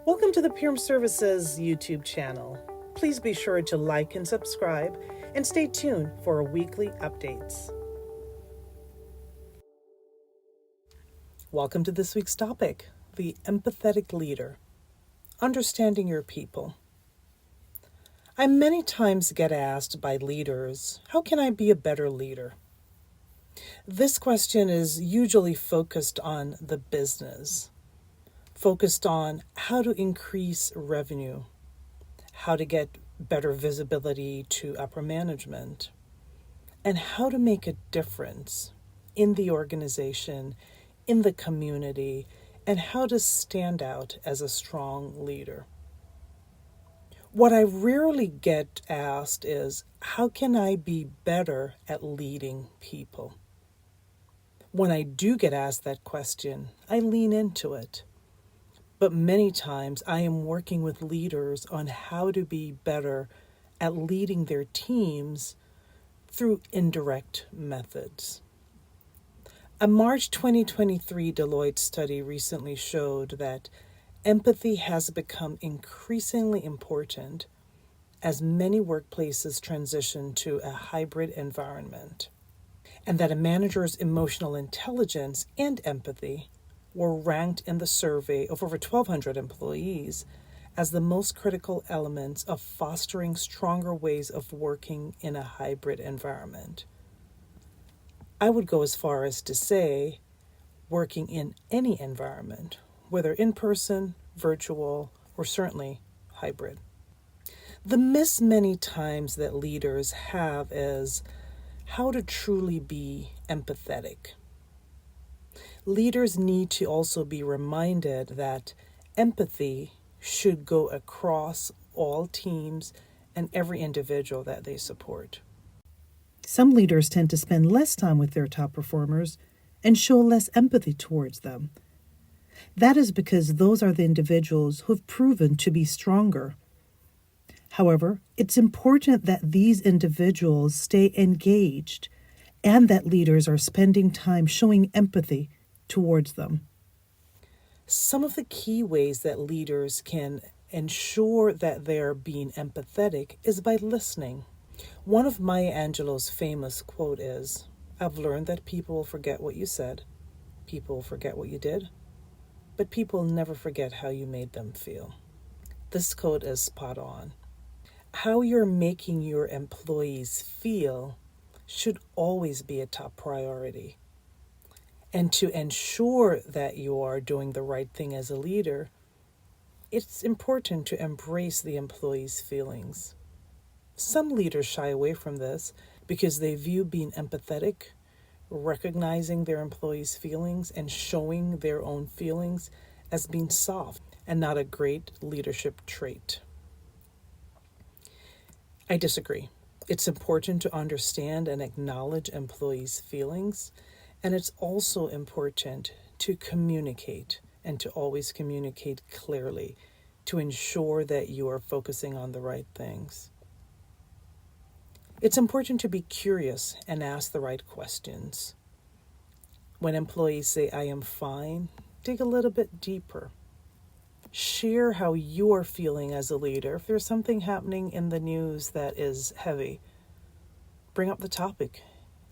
Welcome to the PEARRM Services YouTube channel. Please be sure to like and subscribe and stay tuned for our weekly updates. Welcome to this week's topic, the Empathetic Leader, understanding your people. I many times get asked by leaders, how can I be a better leader? This question is usually focused on the business, focused on how to increase revenue, how to get better visibility to upper management, and how to make a difference in the organization, in the community, and how to stand out as a strong leader. What I rarely get asked is, how can I be better at leading people? When I do get asked that question, I lean into it. But many times I am working with leaders on how to be better at leading their teams through indirect methods. A March 2023 Deloitte study recently showed that empathy has become increasingly important as many workplaces transition to a hybrid environment, and that a manager's emotional intelligence and empathy were ranked in the survey of over 1,200 employees as the most critical elements of fostering stronger ways of working in a hybrid environment. I would go as far as to say working in any environment, whether in person, virtual, or certainly hybrid. The miss many times that leaders have is how to truly be empathetic. Leaders need to also be reminded that empathy should go across all teams and every individual that they support. Some leaders tend to spend less time with their top performers and show less empathy towards them. That is because those are the individuals who have proven to be stronger. However, it's important that these individuals stay engaged and that leaders are spending time showing empathy towards them. Some of the key ways that leaders can ensure that they're being empathetic is by listening. One of Maya Angelou's famous quote is, "I've learned that people will forget what you said, people will forget what you did, but people never forget how you made them feel." This quote is spot on. How you're making your employees feel should always be a top priority. And to ensure that you are doing the right thing as a leader, it's important to embrace the employees' feelings. Some leaders shy away from this because they view being empathetic, recognizing their employees' feelings, and showing their own feelings as being soft and not a great leadership trait. I disagree. It's important to understand and acknowledge employees' feelings, and it's also important to communicate and to always communicate clearly to ensure that you are focusing on the right things. It's important to be curious and ask the right questions. When employees say, "I am fine," dig a little bit deeper. Share how you are feeling as a leader. If there's something happening in the news that is heavy, bring up the topic.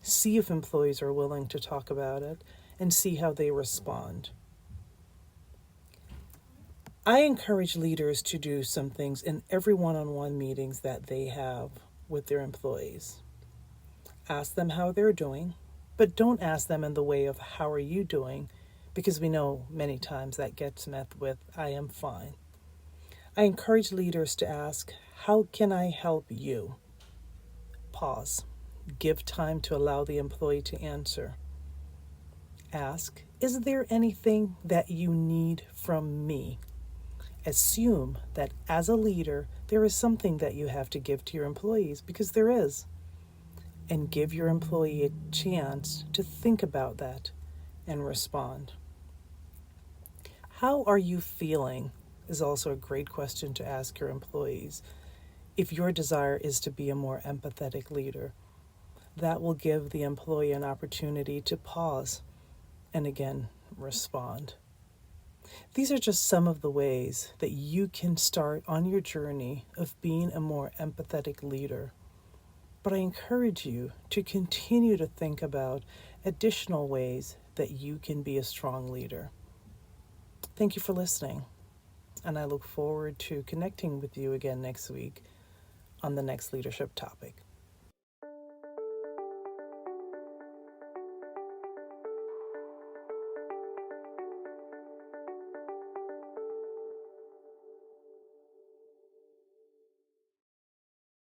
See if employees are willing to talk about it and see how they respond. I encourage leaders to do some things in every one-on-one meetings that they have with their employees. Ask them how they're doing, but don't ask them in the way of "how are you doing?" because we know many times that gets met with "I am fine." I encourage leaders to ask, "How can I help you?" Pause. Give time to allow the employee to answer. Ask, "Is there anything that you need from me?" Assume that as a leader, there is something that you have to give to your employees, because there is. And give your employee a chance to think about that and respond. How are you feeling is also a great question to ask your employees. If your desire is to be a more empathetic leader, that will give the employee an opportunity to pause and again respond. These are just some of the ways that you can start on your journey of being a more empathetic leader. But I encourage you to continue to think about additional ways that you can be a strong leader. Thank you for listening, and I look forward to connecting with you again next week on the next leadership topic.